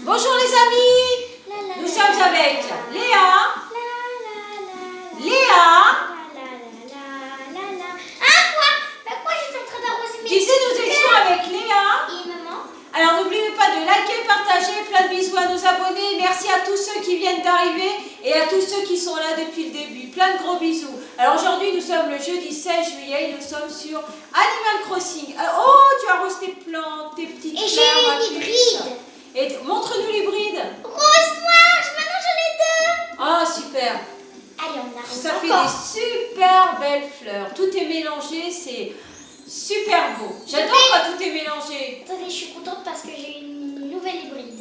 Bonjour les amis. Nous sommes avec Léa. Ah quoi? Bah quoi, j'étais en train d'arroser mes... Tu sais, nous étions avec Léa. Et maman? Alors n'oubliez pas de liker, partager, plein de bisous à nos abonnés. Merci à tous ceux qui viennent d'arriver et à tous ceux qui sont là depuis le début. Plein de gros bisous. Alors aujourd'hui nous sommes le jeudi 16 juillet et nous sommes sur Animal Crossing. Oh, tu arroses tes plantes, tes petites Et fleurs. j'ai une hybride. Et montre-nous l'hybride. Rose, noir, maintenant j'en ai deux. Ah, super. Allez, on arrose Ça fait encore. des super belles fleurs. Tout est mélangé, c'est super beau. J'adore quand tout est mélangé. Attendez, je suis contente parce que j'ai une nouvelle hybride.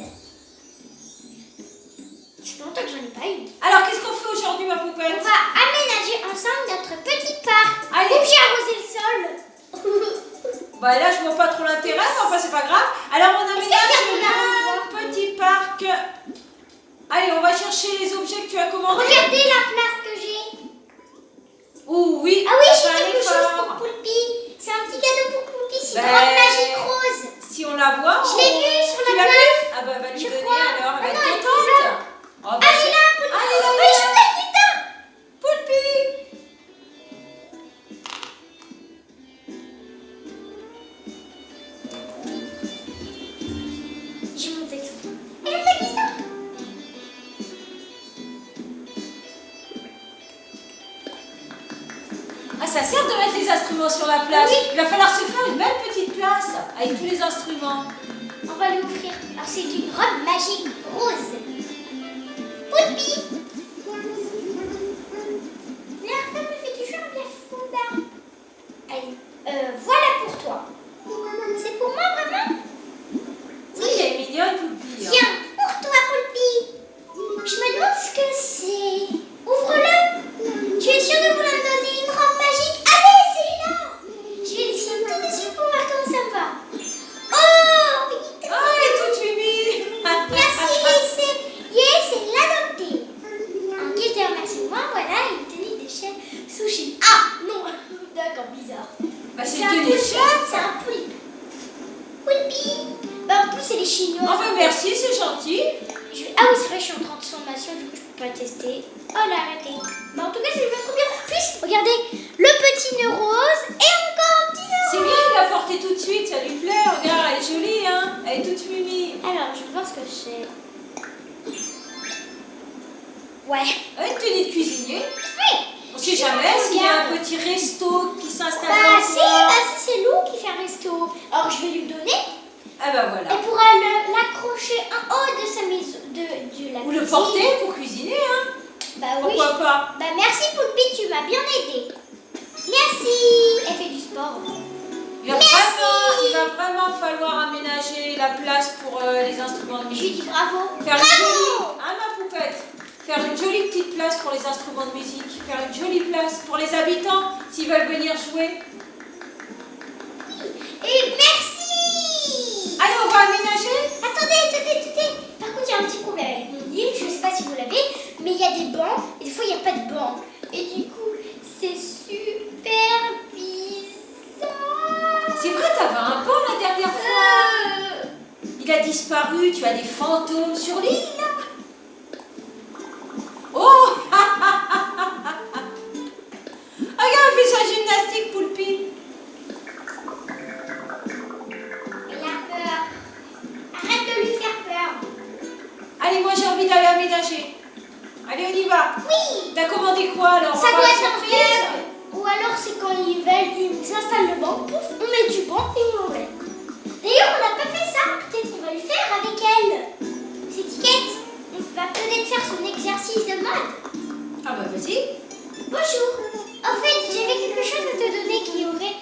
Ça fait longtemps que j'en ai pas eu. Alors, qu'est-ce qu'on fait aujourd'hui, ma On poupette? va aménager ensemble notre petit parc. Allez. Oups, j'ai arrosé le sol. Bah là, je vois pas trop l'intérêt, mais enfin, c'est pas grave. Alors, on Est-ce qu'il y a aménage le petit parc. Allez, on va chercher les objets que tu as commandés. Regardez la place que j'ai. Oh oui, Ah oui, t'as j'ai fait un quelque chose effort. pour Poulpi. C'est un petit cadeau pour Poulpi. C'est une Ben, robe magique rose. Si on la voit, Je l'ai vue sur tu la l'as place. vue? Ah bah, va lui Je donner crois. alors, elle va Ah être non, elle est contente. Oh, bah, Ah, elle est là, Poulpi. Ah, elle est là, Oui, je l'ai, putain. Poulpi. J'ai mon texte. Et le texte. Ah, ça sert de mettre les instruments sur la place. Oui. Il va falloir se faire une belle petite place avec tous les instruments. On va lui offrir. Alors, c'est une robe magique rose. Poulpi. La femme me fait toujours bien fondant. Allez, voilà pour toi. C'est pour moi, vraiment? Oui, elle est mignonne, Poulpi. Tiens, pour toi, Poulpi. Je me demande ce que c'est. Ouvre-le. Tu es sûr de vouloir me donner une robe magique? Allez, c'est là. Je vais essayer tout de suite pour voir comment ça me va. Oh, oui. Oh, elle est toute mimi. Merci, c'est l'adopté. En guise de remerciement, voilà une tenue de chef sushi. Ah, non. D'accord, bizarre. Bah, c'est un une tenue de poulpe. chef. C'est un poulpe. Poulpi. Bah, en plus, c'est les Chinois. Oh, bah, merci, c'est gentil. Ah oui, c'est vrai, je suis en transformation, du coup, je peux pas le tester. Oh là, arrêtez. Bah, en tout cas, ça lui va trop bien. Puis, regardez, le petit nœud rose et encore un petit nœud C'est rose. bien de la porter tout de suite, ça lui plaît. Regarde, elle est jolie, hein. Elle est toute mimi. Alors, je vais voir ce que c'est. Ouais. Une tenue de cuisinier. Oui. On sait jamais s'il y a un petit resto qui s'installe dans Bah, le si, coin. c'est Lou qui fait un resto. Alors, je vais lui donner. Ah bah voilà. Elle pourra l'accrocher en haut de sa maison, de la Ou le cuisine. porter pour cuisiner, hein. Bah oui. Pourquoi pas? Bah merci Poulpi, tu m'as bien aidé. Merci. Elle fait du sport. Il va vraiment falloir aménager la place pour les instruments de Je lui musique. dis bravo. Faire une Bravo. jolie, hein, ma poupette, faire une jolie petite place pour les instruments de musique, faire une jolie place pour les habitants s'ils veulent venir jouer. Et merci. Allez, on va aménager. Attendez. Par contre, il y a un petit problème avec mon livre. Je ne sais pas si vous l'avez, mais il y a des bancs et des fois, il n'y a pas de bancs. Et du coup, c'est super bizarre. C'est vrai, t'avais un banc la dernière fois. Il a disparu, tu as des fantômes sur l'île là. Oh regarde, elle fait sa gymnastique, Poulpi. Elle a peur. Arrête de lui faire peur. Allez, moi j'ai envie d'aller aménager. Allez, on y va. Oui. T'as commandé quoi alors? Ça On va doit à la être un surprise. rêve. Ou alors c'est quand ils veulent, ils installent le banc, pouf, on met du banc et on l'enlève. D'ailleurs, on n'a pas fait ça. Peut-être qu'on va le faire avec elle. C'est Tiquette. On va peut-être faire son exercice de mode. Ah bah vas-y. Bonjour. En fait, j'avais quelque chose à te donner qui aurait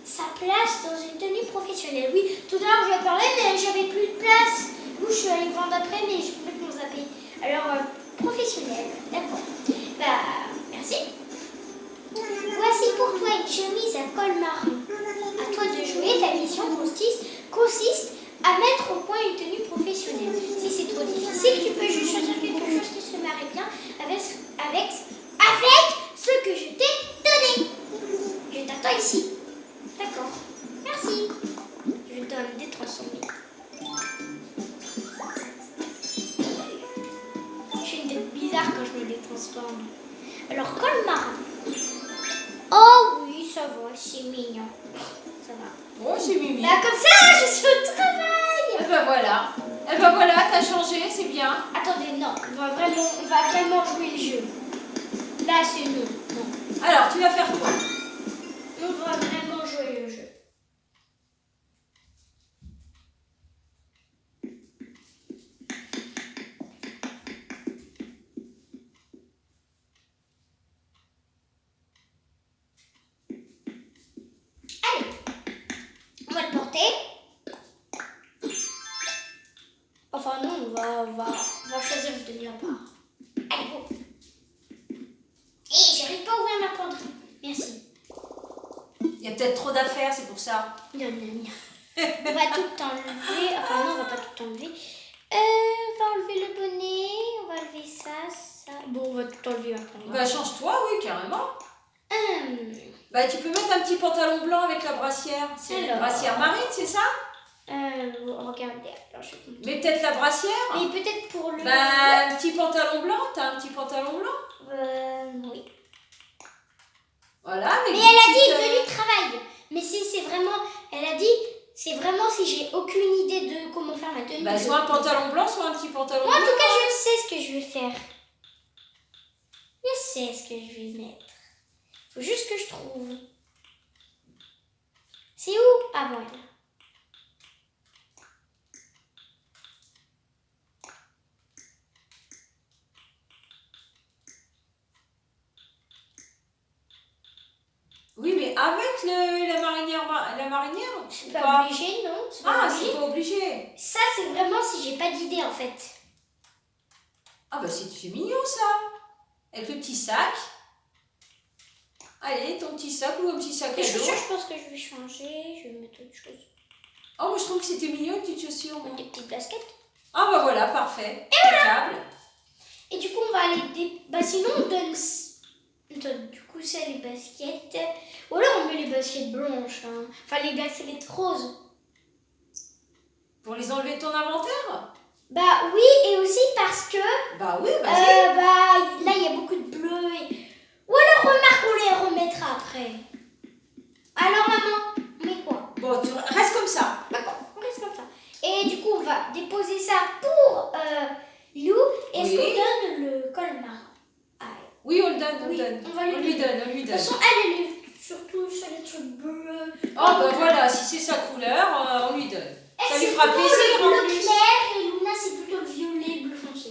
sa place dans une tenue professionnelle. Oui, tout à l'heure je lui ai parlé, mais j'avais plus de place. Du coup, je suis allée vendre après, mais j'ai complètement zappé. Alors, professionnelle, d'accord. Bah, merci. Voici pour toi une chemise à col marron. À toi de jouer, ta mission consiste à mettre au point une tenue professionnelle. Si c'est trop difficile, tu peux juste choisir quelque chose qui se marie bien avec ce que je t'ai donné. Je t'attends ici. D'accord. Merci. Je donne des transformés. l'instant. Alors, col marin. Oh oui, ça va, c'est mignon. Ça va. Oh, c'est Mimi. Bah, comme ça, je suis au travail. Et ben voilà. Et ben voilà, t'as changé, c'est bien. Attendez, non, on va vraiment jouer le jeu. Là, c'est non. Non. Alors, tu vas faire quoi? On va vraiment jouer le jeu. Allez, on va le porter. Enfin non, on va choisir une tenue à part. Allez, go. J'arrive pas à ouvrir ma penderie. Merci. Il y a peut-être trop d'affaires, c'est pour ça. Non. On va tout enlever. Enfin non, on va pas tout enlever. On va enlever le bonnet. On va enlever ça. Bon, on va tout enlever après. Bah, change-toi, oui, carrément. Hum. Bah, tu peux mettre un petit pantalon blanc avec la brassière. C'est une Alors. brassière marine, c'est ça? Regardez. Alors, je vais vous montrer. Mais peut-être la brassière? Mais peut-être pour le... Bah, un petit pantalon blanc, t'as un petit pantalon blanc? Oui. Voilà, avec Mais des elle a dit petites, tenue de travail. Mais si c'est vraiment... Elle a dit... C'est vraiment si j'ai aucune idée de comment faire ma tenue. Bah, soit un pantalon blanc, soit un petit pantalon Moi, en blanc. tout cas, je sais ce que je vais faire. Je sais ce que je vais mettre. Faut juste que je trouve. C'est où? Ah, voilà. Oui, mais avec la marinière C'est ou pas obligé, non? C'est pas Ah, obligé. c'est pas obligé. Ça, c'est vraiment si j'ai pas d'idée, en fait. Ah, bah, c'est mignon, ça. Avec le petit sac. Allez, ton petit sac ou un petit sac à Les dos. chaussures, je pense que je vais changer. Je vais mettre autre chose. Oh, moi, je trouve que c'était mignon, les petites chaussures. moi. Des petites baskets. Ah, bah, voilà, parfait. Impeccable. Et du coup, on va aller... Bah, sinon, on donne... Du coup, ça, les baskets. Ou alors, on met les baskets blanches. Hein. Enfin, les baskets roses. Pour les enlever de ton inventaire? Bah oui, et aussi parce que... Bah oui, vas-y. bah, là, il y a beaucoup de bleu. Ou alors, remarque, on les remettra après. Alors, maman, on met quoi? Bon, tu restes comme ça. D'accord, on reste comme ça. Et du coup, on va déposer ça pour Lou. Est-ce Oui. qu'on donne le colmar? Oui, on le donne, Oui, on va lui lui donne, on lui De donne. toute façon, elle est surtout sur les trucs bleus. Oh, bah voilà, si c'est sa couleur, on lui donne. Ça lui fera plaisir le en bleu plus. clair et Luna, c'est plutôt le violet, bleu foncé.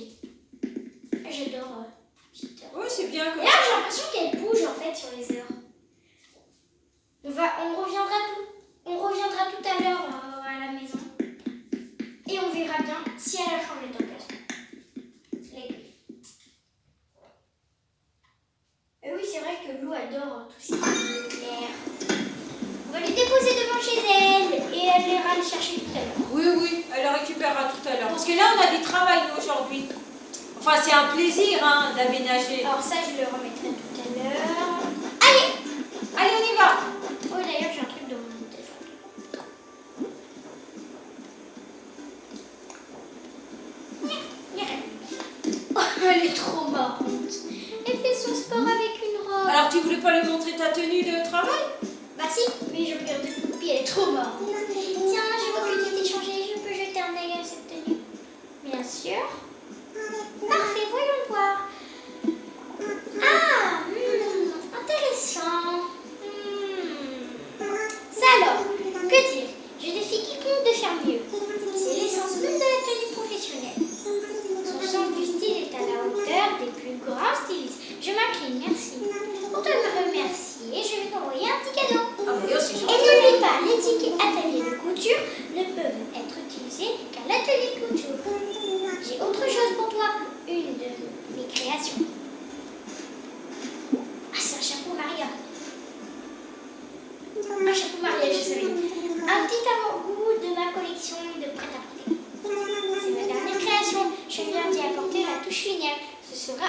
J'adore. Oui, c'est bien comme Là, ça. j'ai l'impression qu'elle bouge en fait sur les heures. On reviendra tout à l'heure à la maison et on verra bien si elle a changé d'emplacement. Et oui, c'est vrai que Lou adore tout ce qui est bleu clair. On va les déposer devant chez elle et elle ira les chercher tout à l'heure. Oui, elle le récupérera tout à l'heure. Parce que là, on a du travail, nous, aujourd'hui. Enfin, c'est un plaisir, hein, d'aménager. Alors ça, je le remettrai tout à l'heure. Allez, on y va. Oh, d'ailleurs, j'ai un truc dans mon téléphone. Oh, elle est trop marrante. Elle fait son sport avec une robe. Alors, tu voulais pas lui montrer ta tenue de travail? Bah si, mais je regarde des photos, puis elle est trop marrante. Tiens, je vois que tu t'es changée, je peux jeter un œil à cette tenue. Bien sûr. Parfait, voyons voir. Ah, intéressant. Ça alors, que dire? Je défie quiconque de faire mieux. C'est l'essence même de la tenue professionnelle. Son sens du style est à la hauteur des plus grands stylistes. Je m'incline, merci. Pour te remercier, je vais t'envoyer un petit cadeau. Ah, d'ailleurs, c'est Et gentil. n'oublie pas, les tickets ateliers de couture ne peuvent être utilisés qu'à l'atelier de couture. J'ai autre chose pour toi, une de mes créations. Ah, c'est un chapeau Maria. Un chapeau Maria, je savais. Un petit avant-goût de ma collection de prêt-à-porter. C'est ma dernière création. Je viens d'y apporter la touche finale. Ce sera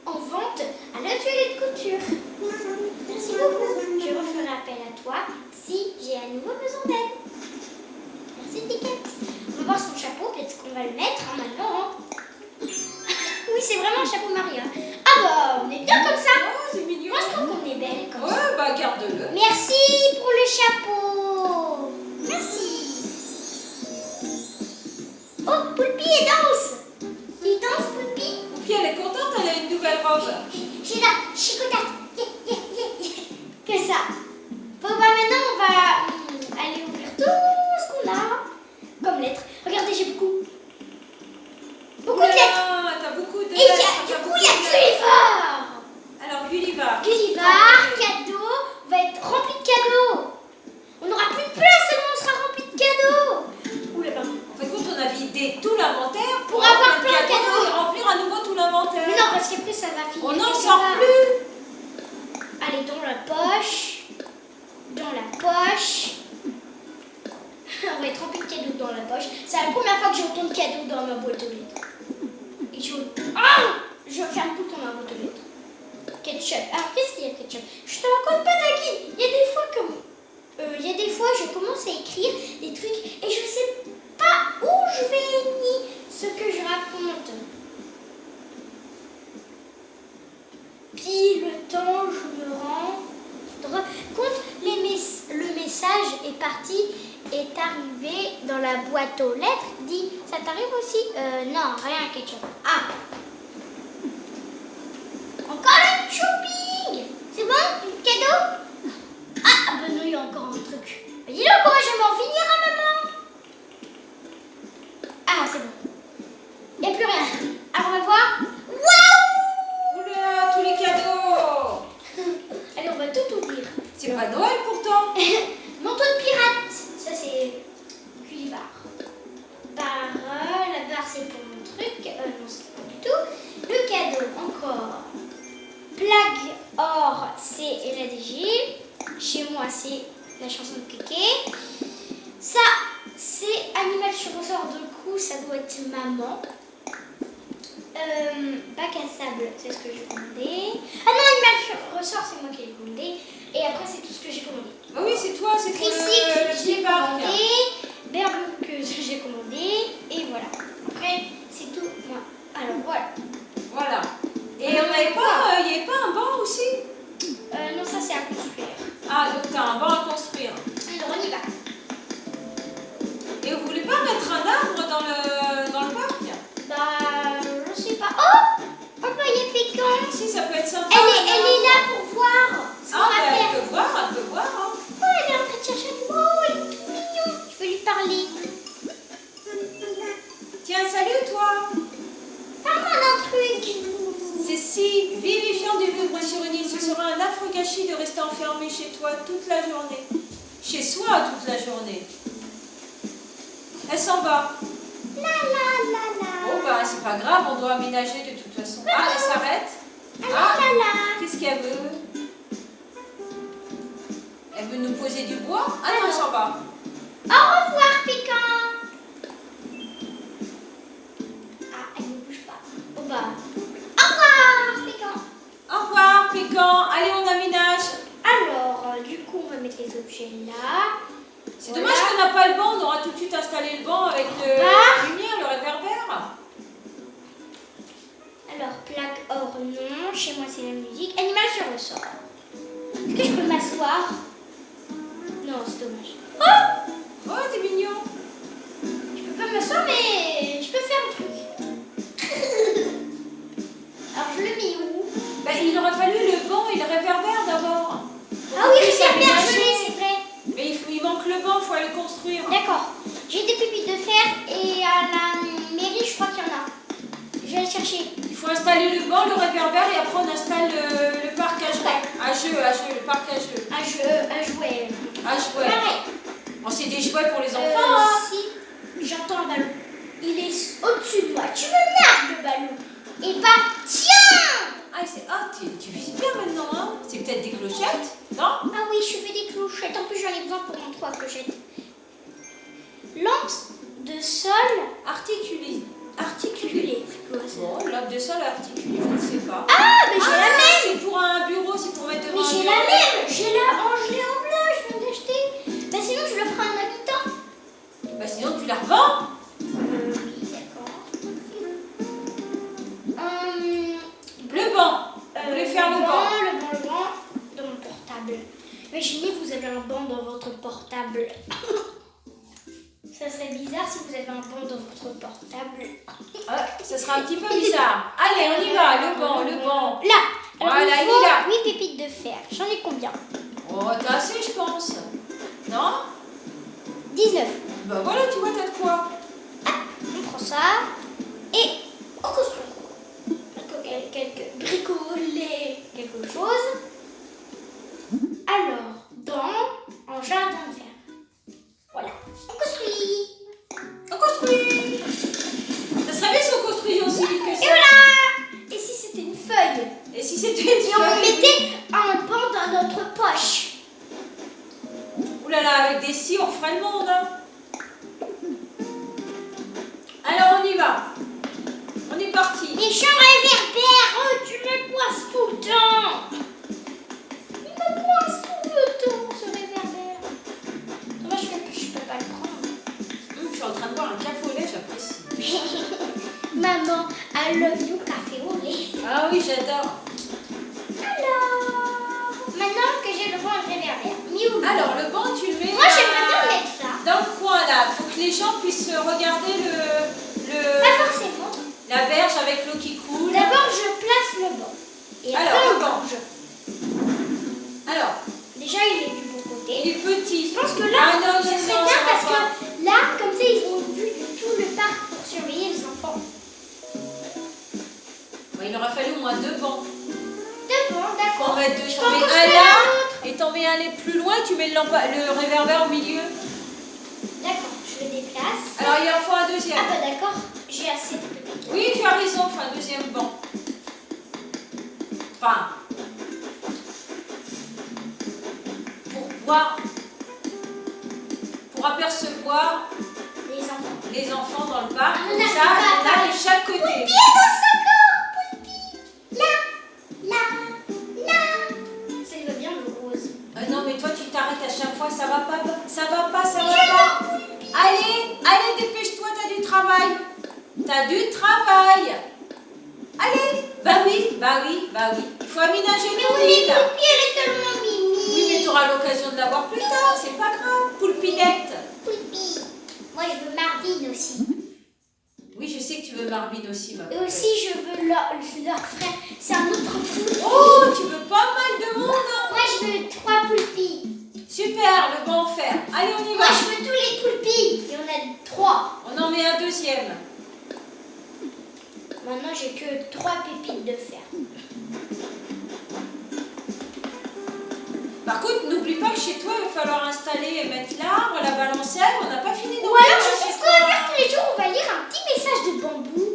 en vente à l'atelier de couture. Merci beaucoup. Je referai appel à toi si j'ai à nouveau besoin d'aide. Merci, Ticket. On va voir son chapeau. Peut-être qu'on va le mettre maintenant. Oui, c'est vraiment un chapeau Maria. bah, on est bien comme ça. Oh, c'est mignon. Moi, je trouve qu'on est belle comme ça. Ouais, bah garde-le. Merci pour le chapeau. Merci. Oh, Poulpi, elle danse. Il danse, Poulpi. Puis elle est contente, elle a une nouvelle robe. J'ai la chicotade. Que ça. Bon, bah maintenant, on va aller ouvrir tout ce qu'on a comme lettres. Regardez, j'ai beaucoup. Beaucoup de lettres. Ah, t'as beaucoup de Et lettres. du coup, il y a Gulliver. Alors, Gulliver. Gulliver, cadeau, va être rempli de cadeaux. On n'aura plus de place tellement on sera rempli de cadeaux. Oula, pardon. En fait, quand on a vidé tout l'inventaire Pour avoir plein de cadeaux cadeaux. et remplir à nouveau tout l'inventaire. Mais non, parce qu'après, ça va finir. On n'en quelque sort part. plus. Allez, dans la poche. Dans la poche. On va être rempli de cadeaux dans la poche. C'est la première fois que j'ai autant de cadeaux dans ma boîte aux lettres. Et je ferme tout le temps ma boîte aux lettres. Ketchup. Alors, qu'est-ce qu'il y a, ketchup? Je te raconte pas, Taki. Il y a des fois, je commence à écrire des trucs et je sais pas où je vais ni ce que je raconte. Puis le temps, je me rends compte, le message est parti, est arrivé dans la boîte aux lettres. Dit, ça t'arrive aussi? Non, rien, ketchup. Ah! Encore un shopping! C'est bon? Un cadeau? Ah, ben non, il y a encore un truc. Mais dis donc, pourquoi je vais m'en finir, hein, maman? Ah, c'est bon. Il n'y a plus rien. Alors, on va voir. Waouh! Oula, tous les cadeaux. Allez, on va tout ouvrir. C'est pas Noël pourtant. Manteau de pirate. Ça, c'est Gulliver. Barre. La barre, c'est pour mon truc. Non, c'est pas du tout. Le cadeau, encore. Plague or, c'est RDJ. Chez moi, c'est la chanson de Kéké. Ça, c'est Animal sur ressort de coup. Ça doit être maman. Bac à sable, c'est ce que j'ai commandé. Ah non, Animal sur ressort, c'est moi qui l'ai commandé. Et après, c'est tout ce que j'ai commandé. Ah oui, c'est toi, c'est pour Tricycle, le j'ai petit parc. commandé. Berbequeuse, j'ai commandé. Et voilà. Après, c'est tout. Moi. Alors, voilà. Voilà. Et on n'avait pas, il n'y avait pas un banc aussi? Non, ça, c'est à construire. Ah, donc t'as un banc à construire. Alors, on y va. Et vous voulez pas mettre un arbre dans le parc? Bah, je sais pas. Oh, bah, il y a Pécan. Si, ça peut être sympa. Elle est là pour voir ce qu'on Ah, va bah, faire. elle peut voir, elle peut voir. Hein. Oh, elle est en train de chercher un mot. Elle est tout mignon. Je vais lui parler. Tiens, salut toi. Parle-moi d'un truc. C'est si vivifiant de vivre sur une île. Ce sera un affreux gâchis de rester enfermé chez toi toute la journée. Chez soi toute la journée. Elle s'en va. La la la la. Oh bah c'est pas grave, on doit aménager de toute façon. Ah, elle s'arrête. La la la. Qu'est-ce qu'elle veut? Elle veut nous poser du bois? Ah non, elle s'en va. Au revoir, Pécan. Ah, elle ne bouge pas. Oh bah. Au revoir, Pécan. Au revoir, Pécan. Allez, on aménage. Alors, du coup, on va mettre les objets là. C'est Voilà. dommage qu'on n'a pas le banc. On aura tout de suite installé le banc avec la lumière, le réverbère. Alors, plaque or, non. Chez moi, c'est la musique. Animal sur ressort. Est-ce que je peux m'asseoir? Non, c'est dommage. Oh! Oh, t'es mignon. Je peux pas m'asseoir, mais je peux faire un truc. Alors, je le mets où? Bah, il aurait fallu le banc et le réverbère d'abord. Ah oui, Pour je qu'on viens bien, puisse je l'ai, aménager. c'est vrai. Mais il manque le banc, il faut aller le construire. D'accord. J'ai des pupitres de fer et à la mairie, je crois qu'il y en a. Je vais aller chercher. Il faut installer le banc, le réverbère et après on installe le parc à jouer. À jeu, le parc à jeu. Un jouet. À jouer. Pareil. Bon, c'est des jouets pour les enfants. Hein. Si, j'entends un ballon. Il est au-dessus de moi. Tu me nargues le ballon. Et bah, tiens! Tu vises bien maintenant, hein. C'est peut-être des clochettes, non? Ah oui, je fais des clochettes. En plus, j'en ai besoin pour mon 3 clochettes. Lampe de sol Articulé. articulée. C'est quoi ça? Bon, lampe de sol articulée, je ne sais pas. Ah, mais j'ai la même! C'est pour un bureau, c'est pour mettre devant Mais un j'ai bureau. la même! J'ai la gelée en bleu, je viens d'acheter. Bah sinon, je le ferai à un habitant. Bah sinon tu la revends. Oui, d'accord. Le banc. un banc dans votre portable. Ça serait bizarre si vous avez un banc dans votre portable. Ça sera un petit peu bizarre. Allez, on y va, le banc. Là. Alors, Voilà, il il faut est là. 8 pépites de fer. J'en ai combien? Oh, t'as assez, je pense. Non? 19. Bah voilà, tu vois, t'as de quoi. On prend ça et on construit. Quelques bricoler quelque chose. Alors, dans un jardin de fer. Voilà. On construit. Ça serait bien si on construisait aussi vite que Et ça. voilà. Et si c'était une feuille? Et si c'était une Et on feuille? mettait un banc dans notre poche. Ouh là là, avec des scies, on ferait le monde. Hein. Alors, on y va. On est parti. Les champs réverbères, tu me coinces tout le temps. Il me coince tout le temps, ce réverbère. Dommage que je peux pas le prendre. Je suis en train de boire un café au lait, j'apprécie. Maman, I love you, café au lait. Ah oui, j'adore. Alors, maintenant que j'ai le banc réverbère, miou. Alors, le banc, tu le mets Moi, j'aimerais bien le mettre là. dans le coin, là. Il faut que les gens puissent regarder Pas forcément. la berge avec l'eau qui coule. D'abord, je place le banc. Et Alors, après, le on banc. mange. Alors, Déjà, il est du bon côté. il est petit. Je pense que là, Ah non, ça non, serait non, bien ça va parce pas. que là, comme ça, ils ont vu de tout le parc pour surveiller les enfants. Ouais, il aurait fallu au moins 2 bancs. Deux bancs, Faut en d'accord. mettre 2. Je T'en peux en mets un construire là, un autre. et t'en mets un plus loin, tu mets le réverbère au milieu. D'accord, je le déplace. Alors, il en faut un deuxième. Ah bah d'accord, j'ai assez de petits. Oui, tu as raison, il faut un deuxième banc. Enfin, pour voir, pour apercevoir les enfants dans le parc. Ah, Comme on a ça, pas, on a de chaque côté. Ça lui va bien le rose. Non, mais toi, tu t'arrêtes à chaque fois, ça va pas. Allez, dépêche-toi, t'as du travail. Allez, bah oui. Il faut aménager Mais ton oui, île. Poulpi, elle est tellement mimi. Oui, mais tu auras l'occasion de l'avoir plus tard, c'est pas grave. Poulpinette. Poulpi. Moi, je veux Marvin aussi. Oui, je sais que tu veux Marvin aussi, ma Et poupée. aussi, je veux leur frère. C'est un autre poulpi. Oh, tu veux pas mal de monde, hein. Moi, je veux 3 poulpis. Super, le banc en fer. Allez, on y va. Moi, je veux tous les poulpis. Il y en a 3. On en met un deuxième. Maintenant, j'ai que 3 pépites de fer. Par contre, n'oublie pas que chez toi, il va falloir installer et mettre l'arbre, la balancière. On n'a pas fini Ou alors, je sais ce qu'on va faire tous les jours. On va lire un petit message de bambou.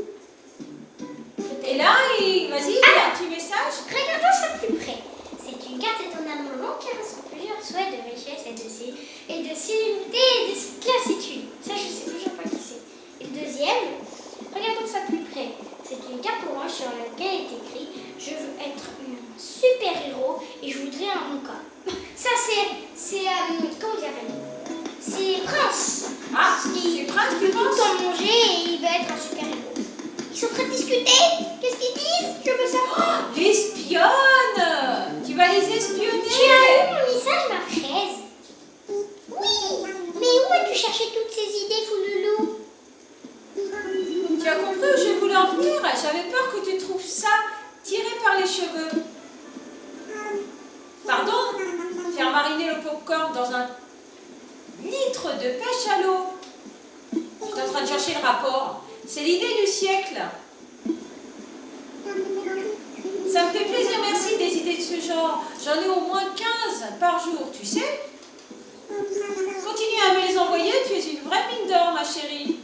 Et là, vas-y, dis un petit message. Regardons ça de plus près. C'est une carte étonnamment longue qui rassemble plusieurs souhaits de richesse et de sérénité et de classitude. Ça, je sais toujours pas qui c'est. Et le deuxième, regardons ça de plus près. C'est une carte orange sur laquelle est écrit « Je veux être un super-héros et je voudrais un record ». Ça, c'est comment ils appellent? C'est Prince. Ah, c'est Prince Il qui veut tout le pense. temps manger et il veut être un super-héros. Ils sont prêts à discuter? Qu'est-ce qu'ils disent? Je veux savoir. L'espionne. Tu vas les Tu as espionner. lu mon message, ma fraise? Oui, mais où as-tu cherché toutes ces idées, Fouloulou? Tu as compris où je voulais en venir? J'avais peur que tu trouves ça tiré par les cheveux. Pardon? Faire mariner le popcorn dans un litre de pêche à l'eau. J'étais en train de chercher le rapport. C'est l'idée du siècle. Ça me fait plaisir, merci des idées de ce genre. J'en ai au moins 15 par jour, tu sais? Continue à me les envoyer, tu es une vraie mine d'or, ma chérie.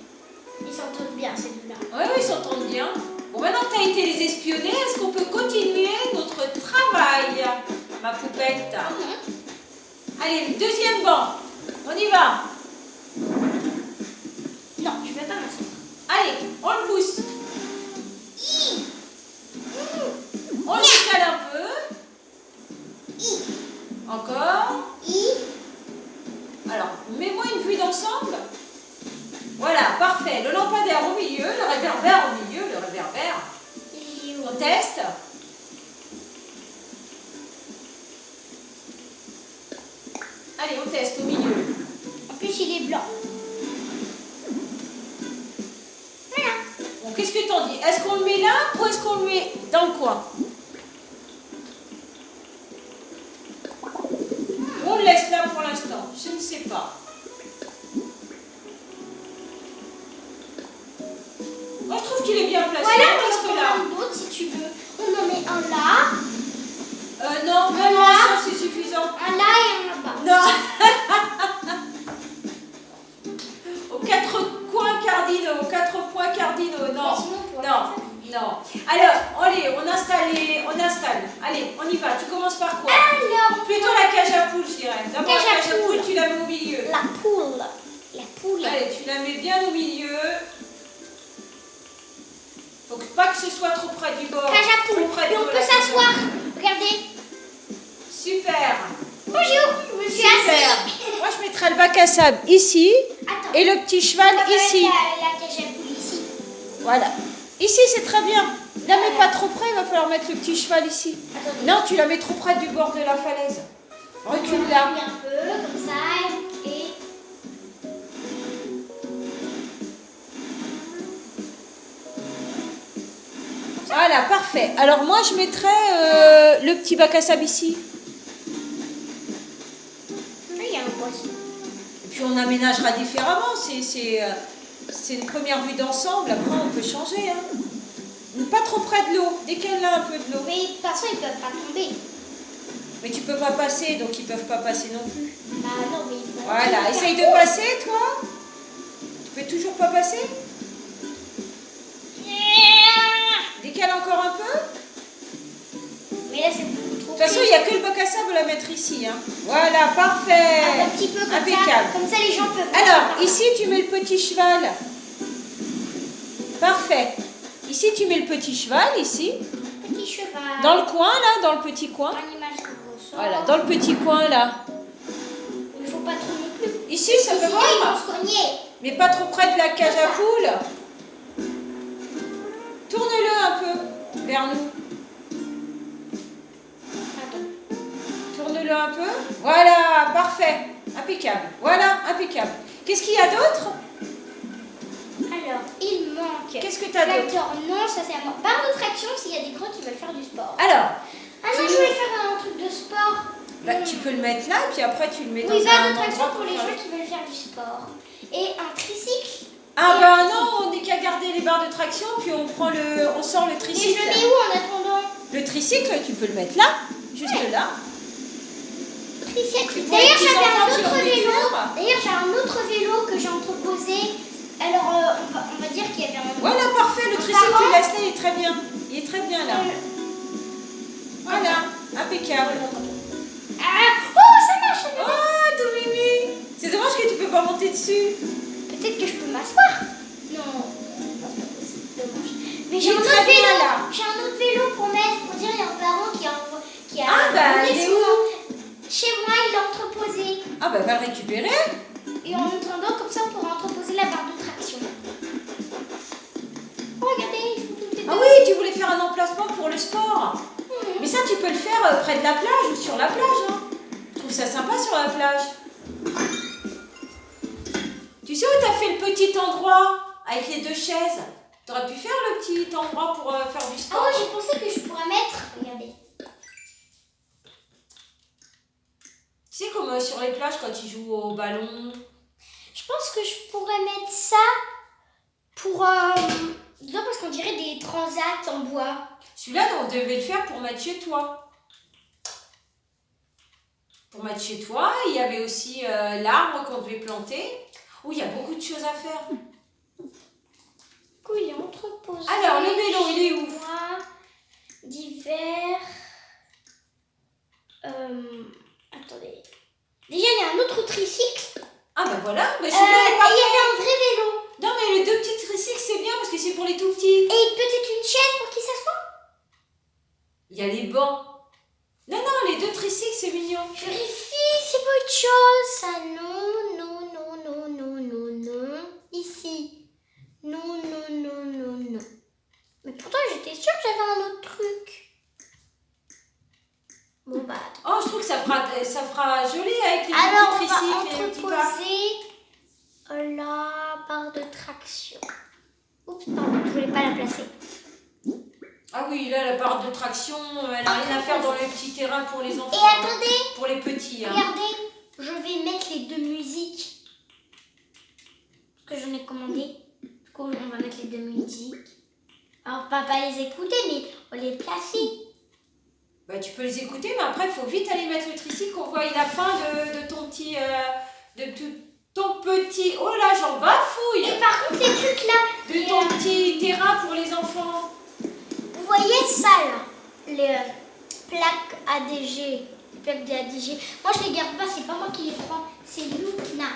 Ils s'entendent bien, ces deux-là. Oui, ils s'entendent bien. Bon, maintenant que tu as été les espionner, est-ce qu'on peut continuer notre travail, ma poupette? Allez, le deuxième banc. On y va. Non, je vais pas m'asseoir. Allez, on le pousse. On le décale un peu. Encore. Alors, mets-moi une vue d'ensemble. Voilà, parfait. Le lampadaire au milieu, le réverbère au milieu, le réverbère. On teste. Allez, Qu'est-ce que t'en dis? Est-ce qu'on le met là ou est-ce qu'on le met dans le coin? On le laisse là pour l'instant, je ne sais pas. Moi je trouve qu'il est bien placé, Voilà, on reste là. d'autres si tu veux. On en met un là, Non, vraiment là. ça c'est suffisant. un là et un là-bas. Non. Aux quatre coins cardinaux, aux 4 points cardinaux, non. Sinon, pour Non. Alors, allez, on installe. Allez, on y va. Tu commences par quoi? Alors, Plutôt la cage à poule, je dirais. D'abord Cage à la cage à poule, poule. tu la mets au milieu. la poule. La poule. Allez, tu la mets bien au milieu. Faut pas que ce soit trop près du bord. Cage à poule. Trop près Et du on bord, peut la cage à s'asseoir. poule. Regardez. Super. Bonjour, je me suis Super. assise. Moi, je mettrai le bac à sable ici Attends. et le petit cheval On va mettre ici. la cage à poule ici. Voilà. Ici, c'est très bien. La mets pas trop près, il va falloir mettre le petit cheval ici. Attendez. Non, tu la mets trop près du bord de la falaise. Recule On là. va un peu comme ça et Voilà, parfait. Alors moi, je mettrais le petit bac à sable ici. il y a un poisson. Et puis on aménagera différemment. C'est une première vue d'ensemble. Après, on peut changer. Hein. Pas trop près de l'eau. Dès qu'elle a un peu de l'eau. Mais de toute façon, ils peuvent pas tomber. Mais tu peux pas passer, donc ils peuvent pas passer non plus. Bah non, mais ils vont. Voilà, essaye de passer, toi. Tu peux toujours pas passer? Décale encore un peu. Mais là, c'est beaucoup trop. De toute façon, il n'y a que le bac à sable à mettre ici. Hein. Voilà, parfait. Un petit peu comme Impeccable. ça. Comme ça, les gens peuvent. Alors, ici, tu mets le petit cheval. Parfait. Ici, tu mets le petit cheval, ici. Petit cheval. Dans le coin, là, dans le petit coin. Une image de ressort. Voilà, dans le petit coin, là. Il faut pas trop non plus. Ici, ça peut Sinon, ils voir. vont se cogner. Mais pas trop près de la cage à poule. Tourne-le un peu vers nous. Attends. Tourne-le un peu. Voilà, parfait. Impeccable. Voilà, impeccable. Qu'est-ce qu'il y a d'autre? Alors, il manque. Qu'est-ce que tu as d'autre? Tracteur, non, ça c'est à moi. Barre de traction s'il y a des gros qui veulent faire du sport. Alors, Ah non, je voulais faire un truc de sport. bah, tu peux le mettre là, puis après tu le mets dans Oui, barre un de traction endroit pour les faire- gens qui veulent faire du sport. Et un tricycle. Ah Et bah un non, on n'est qu'à garder les barres de traction, puis on sort le Et je tricycle. le mets où en attendant? Le tricycle, tu peux le mettre là, juste Ouais. là. Tricycle. Pour les D'ailleurs, petits j'avais enfants un qui ont autre envie de vélo. faire. D'ailleurs, j'ai un autre vélo que j'ai entreposé. Alors, on va dire qu'il y avait un. Voilà, parfait, le Un tricycle, tu parent. le laisses là, il est très bien. Il est très bien là. Voilà, impeccable. Ah! Oh, ça marche! Ça marche. Oh, tout mimi. C'est dommage que tu peux pas monter dessus. Peut-être que je peux m'asseoir. Non, c'est pas possible, dommage. Mais j'ai Il est un très autre bien, vélo. là. J'ai un autre vélo pour mettre. Pour dire, il y a un parent qui a Ah, bah, amené il est son- où? Chez moi, il l'a entreposé. Ah bah va le récupérer. Et en attendant, comme ça, on pourra entreposer la barre de traction. Oh, regardez, ils font toutes les deux. Ah oui, tu voulais faire un emplacement pour le sport. Mhm. Mais ça, tu peux le faire près de la plage ou sur la plage. Hein. Je trouve ça sympa sur la plage. Tu sais où tu as fait le petit endroit avec les 2 chaises? Tu aurais pu faire le petit endroit pour faire du Ah sport. ouais, j'ai pensé que je pourrais mettre. Regardez. Tu sais comme sur les plages quand ils jouent au ballon. Je pense que je pourrais mettre ça pour. Disons parce qu'on dirait des transats en bois. Celui-là, on devait le faire pour mettre chez toi. Pour mettre chez toi, il y avait aussi l'arbre qu'on devait planter. Où il y a beaucoup de choses à faire. Du coup, il est entreposé. Alors, le vélo, il est où? Mois d'hiver. Attendez. Déjà, il y a un autre tricycle. Ah ben voilà, ben Et celui-là il est y parfait. avait un vrai vélo. Non mais les 2 petits tricycles c'est bien parce que c'est pour les tout petits. Et peut-être une chaise pour qu'il s'assoie. Il y a les bancs. Non, non, les 2 tricycles c'est mignon. Je vérifie, c'est pas autre chose. Ça, non, non, non, non, non, non, non. Ici. Non, non, non, non, non. Mais pourtant, j'étais sûre que j'avais un autre truc. Bon, bah, attends. Oh, je trouve que ça fera joli avec les Alors, petits on va tricycles et les petits pas. entreposer la barre de traction. Oups, pardon, je voulais pas la placer. Ah oui, là, la barre de traction, elle n'a rien à faire dans le petit terrain pour les enfants. Et attendez, pour les petits. Hein. regardez, je vais mettre les deux musiques que j'en ai commandées. Du coup, on va mettre les deux musiques. Alors, on va pas les écouter, mais on va les placer. Bah, tu peux les écouter, mais après, il faut vite aller mettre le tricycle qu'on voit la fin de ton petit... ton petit... Oh là, j'en bafouille. Et par contre, les trucs là... De ton petit terrain pour les enfants. Vous voyez ça là, les plaques ADG, les plaques de ADG. Moi je les garde pas, c'est pas moi qui les prends, c'est Luna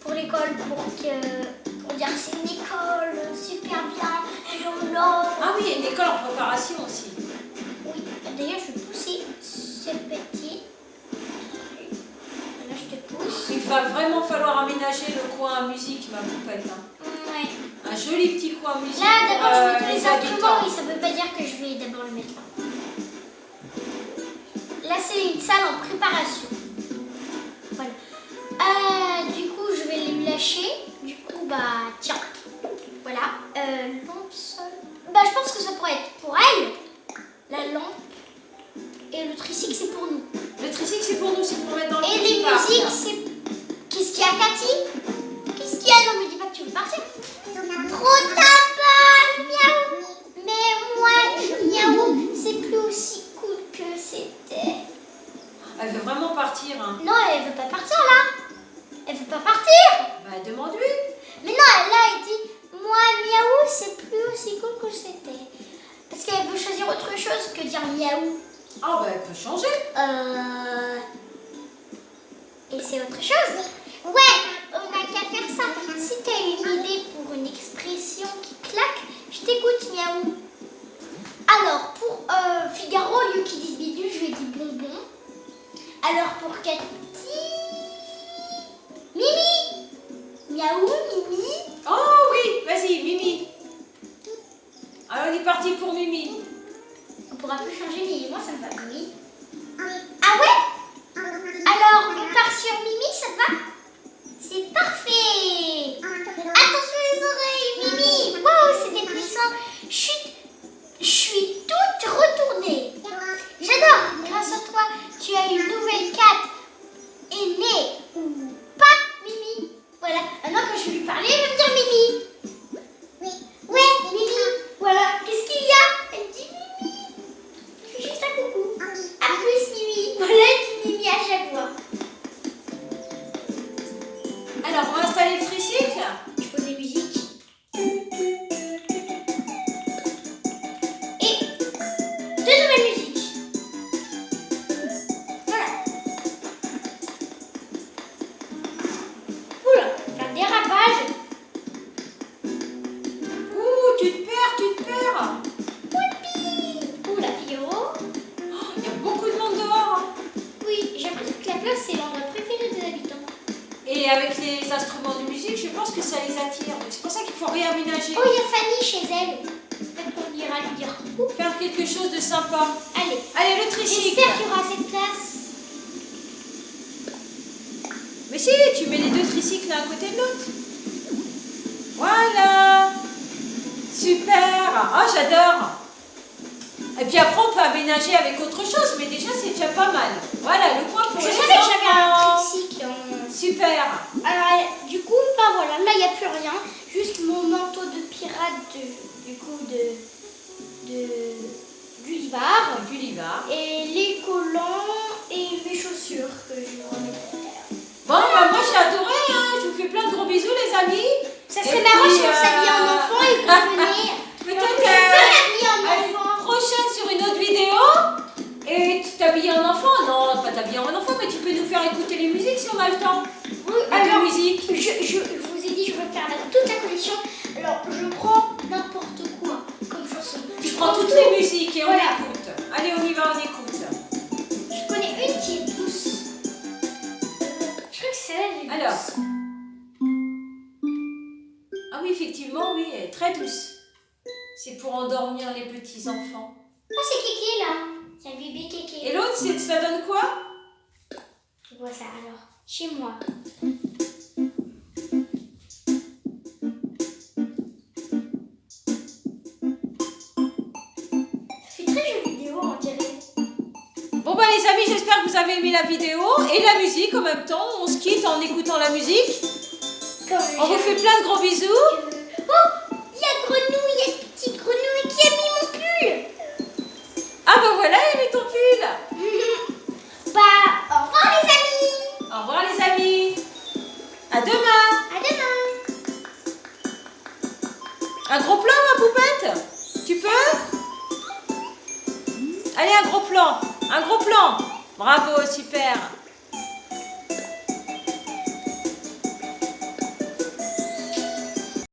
pour l'école, pour dire que c'est une école super bien, Ah oui, il y a une école en préparation aussi. Oui, d'ailleurs je vais pousser ce petit. Là je te pousse. Il va vraiment falloir aménager le coin à musique, ma poupette. Hein. Ouais. Un joli petit coin à musique. Là d'abord je mets tous les habitants. instruments, mais ça veut pas dire que je vais d'abord le mettre là. Là, c'est une salle en préparation. Voilà. Du coup, je vais les lâcher. Du coup, bah, tiens. Voilà. Lampe seule. Bah, je pense que ça pourrait être pour elle. La lampe. Et le tricycle, c'est pour nous. Le tricycle, c'est pour nous, c'est pour mettre dans le Et petit les parc. musiques, c'est... Qu'est-ce qu'il y a, Cathy? Qu'est-ce qu'il y a? Non, me dis pas que tu veux partir. Trop tabac, miaou. Mais moi, miaou, c'est plus aussi cool que c'était. Elle veut vraiment partir. Hein. Non, elle veut pas partir là. Elle veut pas partir. Bah, demande-lui. Mais non, là, elle dit, moi, miaou, c'est plus aussi cool que c'était. Parce qu'elle veut choisir autre chose que dire miaou. Ah, bah, elle peut changer. Et c'est autre chose. Ouais, on n'a qu'à faire ça. Si t'as une idée pour une expression qui claque, je t'écoute, miaou. Alors, pour Figaro, au lieu qu'ils disent bidule, je lui ai dit bonbon. Alors, pour Cathy, Mimi. Miaou, Mimi. Oh oui, vas-y, Mimi. Alors, on est parti pour Mimi. On pourra plus changer, mais moi, ça me va. Oui. Ah ouais? Alors, on part sur Mimi, ça te va? C'est parfait. Attention les oreilles, Mimi. Wow, c'était puissant. Chut, je suis toute retournée. J'adore. Grâce à toi, tu as une nouvelle Cat aînée ou pas, Mimi. Voilà. Maintenant, quand je vais lui parler, elle va me dire Mimi. Oui. Ouais, Mimi. Voilà. Qu'est-ce qu'il y a? Elle me dit Mimi. Je fais juste un coucou. À plus, Mimi. Voilà, elle dit Mimi à chaque fois. Alors, on va installer le tricycle. Je pose les musiques. Et deux nouvelles musiques. Voilà. Oula, faire un dérapage. Ouh, tu te perds. Oupi. Oula, Figaro. Il y a beaucoup de monde dehors. Hein. Oui, j'ai l'impression que la place, c'est l'endroit préféré des habitants. Et avec les instruments de musique, je pense que ça les attire. Donc, c'est pour ça qu'il faut réaménager. Oh, il y a Fanny chez elle. Peut-être qu'on ira lui dire coucou. Faire quelque chose de sympa. Allez. Allez, le tricycle. J'espère qu'il y aura assez de place. Mais si, tu mets les deux tricycles l'un à côté de l'autre. Voilà. Super. Ah, j'adore. Et puis après, on peut aménager avec autre chose, mais déjà, c'est déjà pas mal. Voilà, le coin pour Je les savais que j'avais un enfants. tricycle. Super. Alors, du coup, bah voilà, là, il n'y a plus rien. Juste mon manteau de pirate, du coup, d'Ulivar. Gulliver. Et les collants et mes chaussures que je vais remettre derrière. Bon, bah, moi, j'ai adoré. Hein. Je vous fais plein de gros bisous, les amis. Ça Et serait marrant puis, si on s'habillait en enfant et qu'on venait. Peut-être habillée en allez, enfant. prochaine sur une autre vidéo. Et tu t'habilles en enfant? Non, pas t'habiller en enfant, mais tu peux nous faire écouter les musiques si on a le temps. Oui, À la alors, musique. je vous ai dit, je veux faire toute la collection. Alors, je prends n'importe quoi comme chanson. Tu prends toutes les musiques et on Voilà. écoute. Allez, on y va, on écoute. Je connais une qui est douce. Je crois que c'est elle. Alors. Ah oui, effectivement, oui, elle est très douce. C'est pour endormir les petits enfants. Oh, c'est Kéké là. C'est un bébé Kéké. Et l'autre, ça donne quoi? Je vois ça alors. Chez moi. j'espère que vous avez aimé la vidéo et la musique en même temps. On se quitte en écoutant la musique. On vous fait plein de gros bisous. Oh, il y a Grenouille, il y a petite Grenouille qui a mis mon pull. Ah bah voilà, il met ton pull. Bah, au revoir les amis. Au revoir les amis. À demain. À demain. Un gros plan, ma poupette? Tu peux? Allez, un gros plan. Un gros plan. Bravo, super.